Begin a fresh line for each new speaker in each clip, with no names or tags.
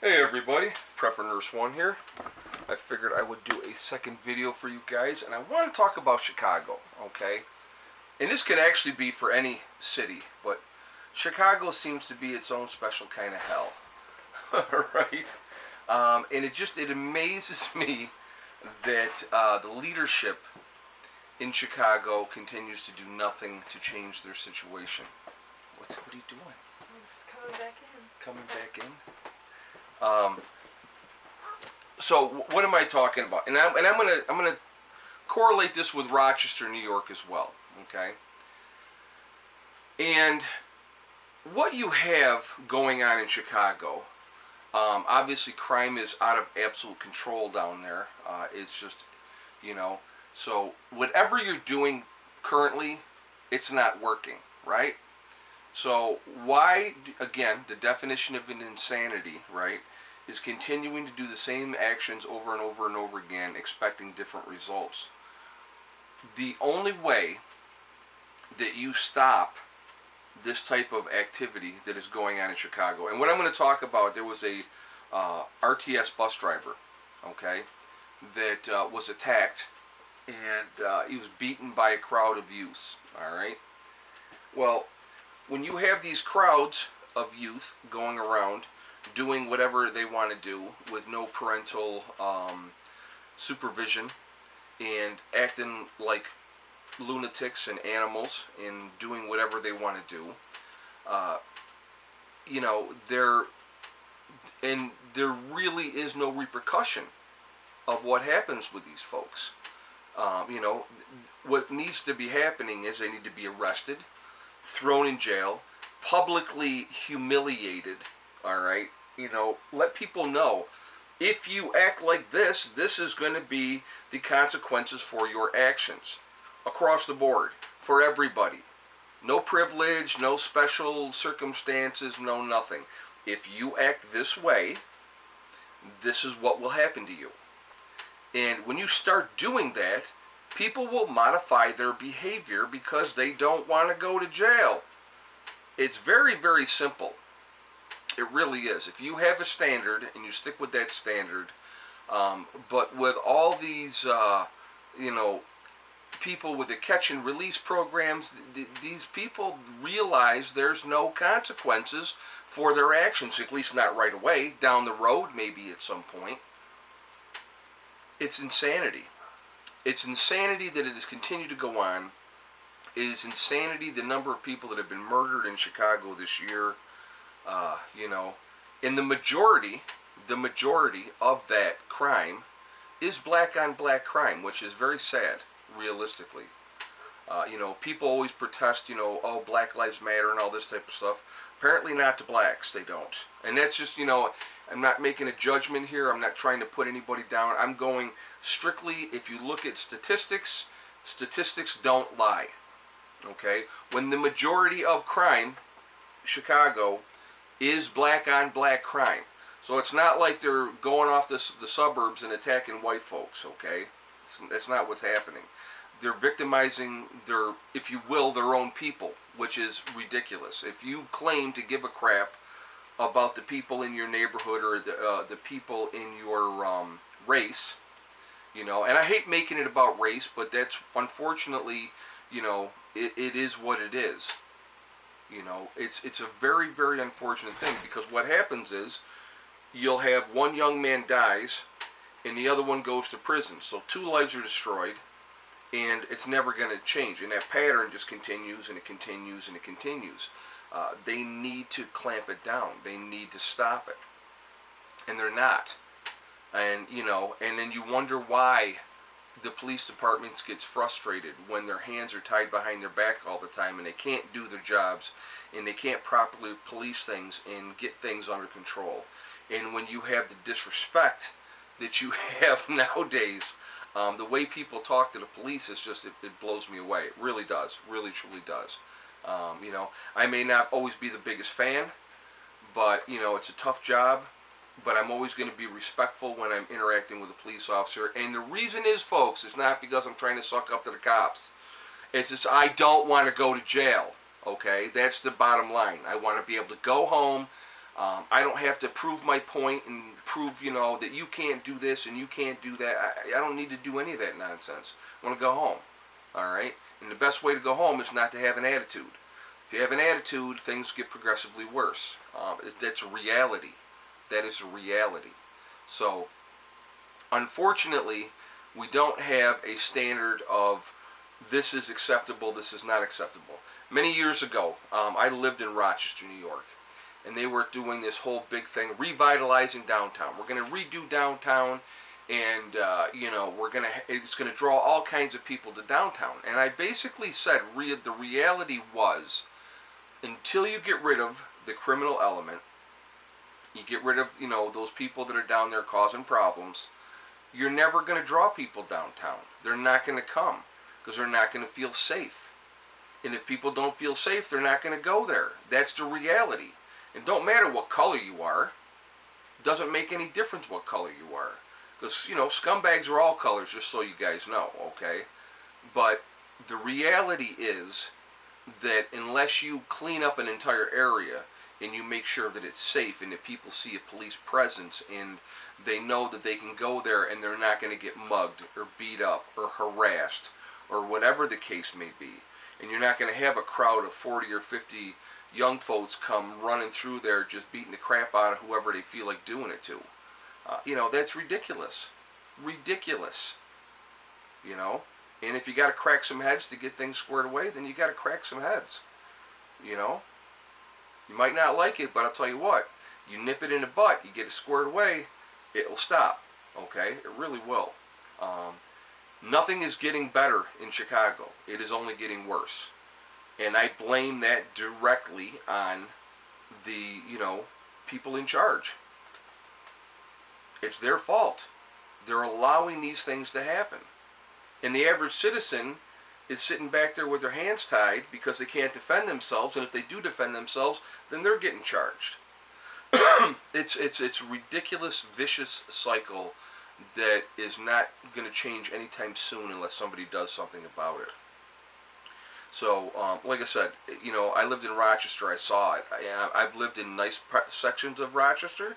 Hey everybody, Prepper Nurse 1 here. I figured I would do a second video for you guys, and I want to talk about Chicago, okay? And this could actually be for any city, but Chicago seems to be its own special kind of hell, right? And it amazes me that the leadership in Chicago continues to do nothing to change their situation. What are you doing?
I'm just coming back in.
Coming back in? So what am I talking about? And I'm gonna correlate this with Rochester, New York as well. Okay. And what you have going on in Chicago, obviously crime is out of absolute control down there. It's just, so whatever you're doing currently, it's not working, right? So why, again, the definition of an insanity, right, is continuing to do the same actions over and over and over again, expecting different results. The only way that you stop this type of activity that is going on in Chicago, and what I'm going to talk about, there was a RTS bus driver, okay, that was attacked, and he was beaten by a crowd of youths, all right? Well, when you have these crowds of youth going around doing whatever they want to do with no parental supervision and acting like lunatics and animals and doing whatever they want to do, there really is no repercussion of what happens with these folks. What needs to be happening is they need to be arrested, thrown in jail, publicly humiliated, all right? Let people know, if you act like this is going to be the consequences for your actions across the board for everybody. No privilege, no special circumstances, no nothing. If you act this way, this is what will happen to you. And when you start doing that, people will modify their behavior because they don't want to go to jail. It's very, very simple. It really is. If you have a standard and you stick with that standard, but with all these, people with the catch and release programs, these people realize there's no consequences for their actions, at least not right away. Down the road, maybe at some point. It's insanity. It's insanity that it has continued to go on. It is insanity the number of people that have been murdered in Chicago this year. And the majority of that crime is black on black crime, which is very sad, realistically. People always protest, oh, Black Lives Matter and all this type of stuff. Apparently not to blacks, they don't. And that's just, I'm not making a judgment here. I'm not trying to put anybody down. I'm going strictly, if you look at statistics don't lie. Okay? When the majority of crime, Chicago, is black on black crime. So it's not like they're going off the suburbs and attacking white folks, okay? That's not what's happening. They're victimizing their, if you will, their own people, which is ridiculous. If you claim to give a crap about the people in your neighborhood or the people in your race, and I hate making it about race, but that's unfortunately, it is what it is. It's a very, very unfortunate thing, because what happens is you'll have one young man dies and the other one goes to prison. So 2 lives are destroyed, and it's never going to change. And that pattern just continues and it continues and it continues. They need to clamp it down. They need to stop it. And they're not. And, and then you wonder why the police departments gets frustrated when their hands are tied behind their back all the time and they can't do their jobs and they can't properly police things and get things under control. And when you have the disrespect that you have nowadays, the way people talk to the police is just, it blows me away. It really does. Really, truly does. I may not always be the biggest fan, but, it's a tough job. But I'm always going to be respectful when I'm interacting with a police officer. And the reason is, folks, it's not because I'm trying to suck up to the cops. It's just I don't want to go to jail, okay? That's the bottom line. I want to be able to go home. I don't have to prove my point and prove, that you can't do this and you can't do that. I don't need to do any of that nonsense. I want to go home. All right? And the best way to go home is not to have an attitude. If you have an attitude, things get progressively worse. That's a reality. That is a reality. So, unfortunately, we don't have a standard of this is acceptable, this is not acceptable. Many years ago, I lived in Rochester, New York, and they were doing this whole big thing, revitalizing downtown. We're going to redo downtown, and it's going to draw all kinds of people to downtown. And I basically said, the reality was, until you get rid of the criminal element, you get rid of those people that are down there causing problems, you're never going to draw people downtown. They're not going to come because they're not going to feel safe. And if people don't feel safe, they're not going to go there. That's the reality. And don't matter what color you are. Doesn't make any difference what color you are. Because, scumbags are all colors, just so you guys know, okay? But the reality is that unless you clean up an entire area and you make sure that it's safe and that people see a police presence and they know that they can go there and they're not going to get mugged or beat up or harassed or whatever the case may be, and you're not going to have a crowd of 40 or 50 young folks come running through there just beating the crap out of whoever they feel like doing it to. That's ridiculous. Ridiculous. And if you got to crack some heads to get things squared away, then you got to crack some heads. You might not like it, but I'll tell you what. You nip it in the butt, you get it squared away, it will stop. Okay? It really will. Nothing is getting better in Chicago. It is only getting worse. And I blame that directly on the, people in charge. It's their fault. They're allowing these things to happen. And the average citizen is sitting back there with their hands tied because they can't defend themselves, and if they do defend themselves, then they're getting charged. It's a ridiculous, vicious cycle that is not going to change anytime soon unless somebody does something about it. So, like I said, I lived in Rochester. I saw it. I've lived in nice sections of Rochester,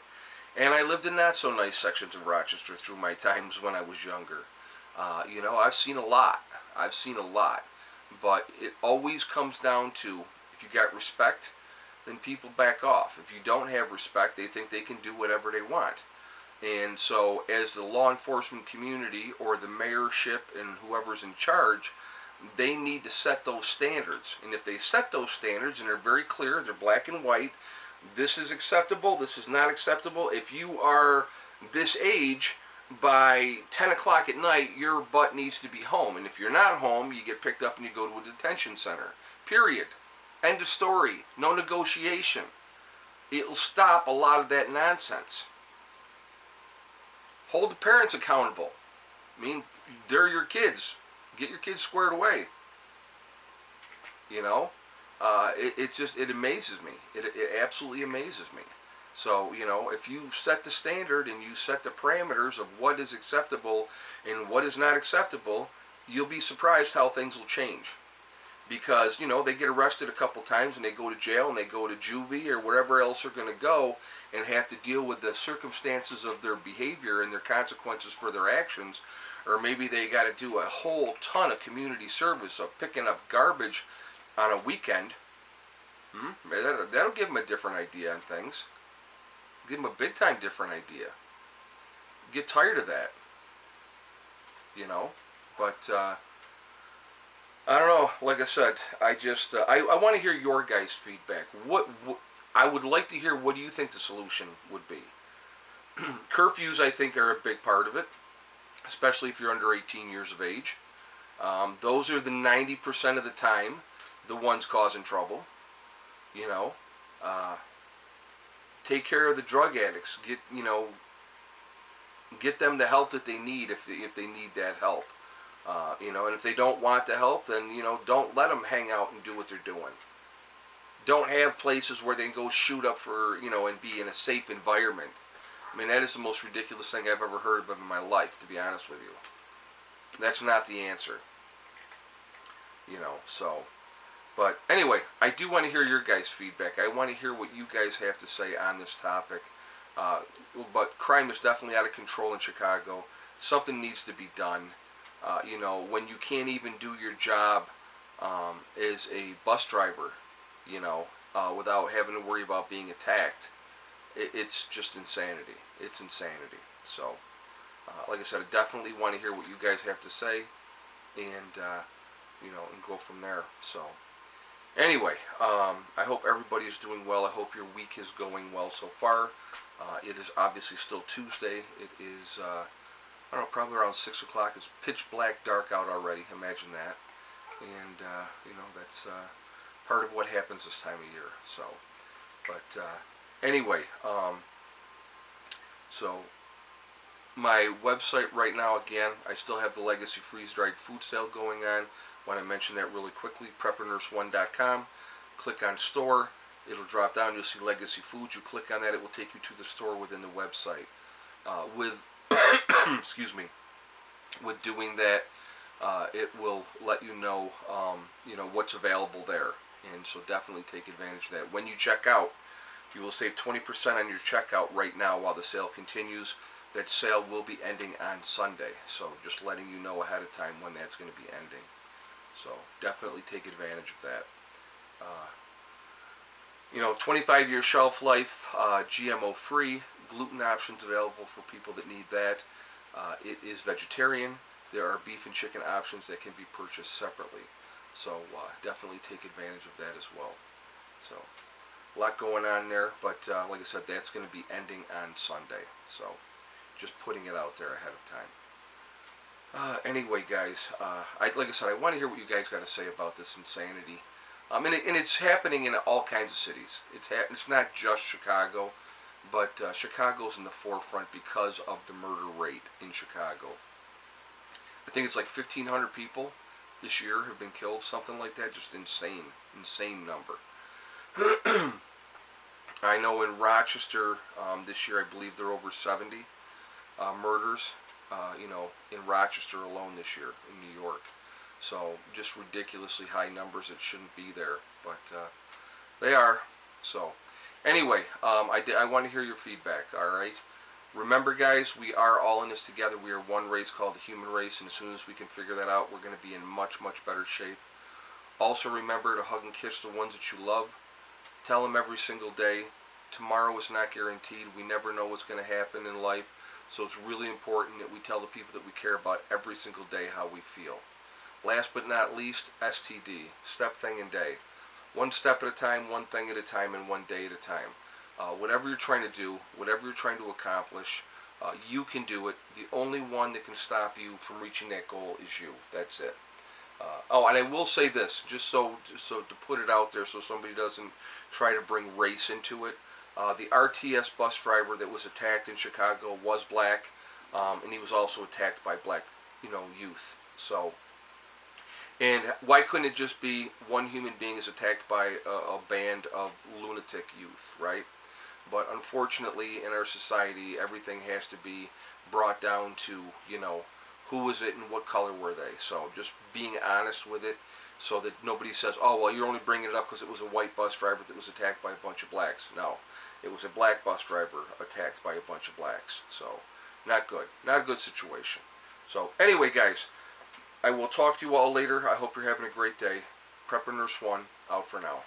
and I lived in not so nice sections of Rochester through my times when I was younger. I've seen a lot. But it always comes down to, if you got respect, then people back off. If you don't have respect, they think they can do whatever they want. And so, as the law enforcement community or the mayorship and whoever's in charge, they need to set those standards. And if they set those standards and they're very clear, they're black and white, this is acceptable, this is not acceptable. If you are this age, by 10 o'clock at night, your butt needs to be home. And if you're not home, you get picked up and you go to a detention center. Period. End of story. No negotiation. It'll stop a lot of that nonsense. Hold the parents accountable. I mean, they're your kids. Get your kids squared away. It amazes me. It absolutely amazes me. So, if you set the standard and you set the parameters of what is acceptable and what is not acceptable, you'll be surprised how things will change. Because, they get arrested a couple times and they go to jail and they go to juvie or wherever else they're going to go and have to deal with the circumstances of their behavior and their consequences for their actions. Or maybe they got to do a whole ton of community service of picking up garbage on a weekend. That'll give them a different idea on things. Give them a big time different idea. Get tired of that. But I don't know. Like I said, I just I want to hear your guys' feedback. What I would like to hear. What do you think the solution would be? Curfews, I think, are a big part of it, especially if you're under 18 years of age. Those are the 90% of the time the ones causing trouble. Take care of the drug addicts. Get them the help that they need if they need that help. And if they don't want the help, then don't let them hang out and do what they're doing. Don't have places where they can go shoot up for and be in a safe environment. I mean, that is the most ridiculous thing I've ever heard of in my life, to be honest with you. That's not the answer. So But anyway, I do want to hear your guys' feedback. I want to hear what you guys have to say on this topic. Uh, but crime is definitely out of control in Chicago. Something needs to be done. When you can't even do your job as a bus driver, without having to worry about being attacked, it's just insanity. It's insanity. So, like I said, I definitely want to hear what you guys have to say, and and go from there. So, anyway, I hope everybody is doing well. I hope your week is going well so far. It is obviously still Tuesday. It is, I don't know, probably around 6 o'clock. It's pitch black dark out already. Imagine that. And, that's part of what happens this time of year. So, but anyway, so my website right now, again, I still have the Legacy freeze-dried food sale going on. Want to mention that really quickly, preppernurse1.com. Click on store. It'll drop down. You'll see Legacy Foods. You click on that, it will take you to the store within the website. With excuse me, with doing that, it will let you know what's available there, and so definitely take advantage of that. When you check out, you will save 20% on your checkout right now while the sale continues. That sale will be ending on Sunday, so just letting you know ahead of time when that's going to be ending. So definitely take advantage of that. 25-year shelf life, GMO free, gluten options available for people that need that. It is vegetarian. There are beef and chicken options that can be purchased separately. So definitely take advantage of that as well. So a lot going on there, but like I said, that's going to be ending on Sunday. So just putting it out there ahead of time. Anyway, guys, like I said, I want to hear what you guys got to say about this insanity. And it's happening in all kinds of cities. It's not just Chicago, but Chicago's in the forefront because of the murder rate in Chicago. I think it's like 1,500 people this year have been killed, something like that. Just insane number. I know in Rochester this year, I believe there are over 70 murders. In Rochester alone this year in New York. So just ridiculously high numbers that shouldn't be there, but they are. So anyway, I want to hear your feedback. All right. Remember, guys, we are all in this together. We are one race called the human race, and as soon as we can figure that out, we're going to be in much, much better shape. Also, remember to hug and kiss the ones that you love. Tell them every single day. Tomorrow is not guaranteed. We never know what's going to happen in life, so it's really important that we tell the people that we care about every single day how we feel. Last but not least, STD, step, thing, and day. One step at a time, one thing at a time, and one day at a time. Whatever you're trying to do, whatever you're trying to accomplish, you can do it. The only one that can stop you from reaching that goal is you. That's it. And I will say this, just so to put it out there so somebody doesn't try to bring race into it. The RTS bus driver that was attacked in Chicago was black, and he was also attacked by black, youth. So, and why couldn't it just be one human being is attacked by a band of lunatic youth, right? But unfortunately, in our society, everything has to be brought down to, who was it and what color were they? So just being honest with it so that nobody says, oh, well, you're only bringing it up because it was a white bus driver that was attacked by a bunch of blacks. No, it was a black bus driver attacked by a bunch of blacks. So not good. Not a good situation. So anyway, guys, I will talk to you all later. I hope you're having a great day. Prepper Nurse 1, out for now.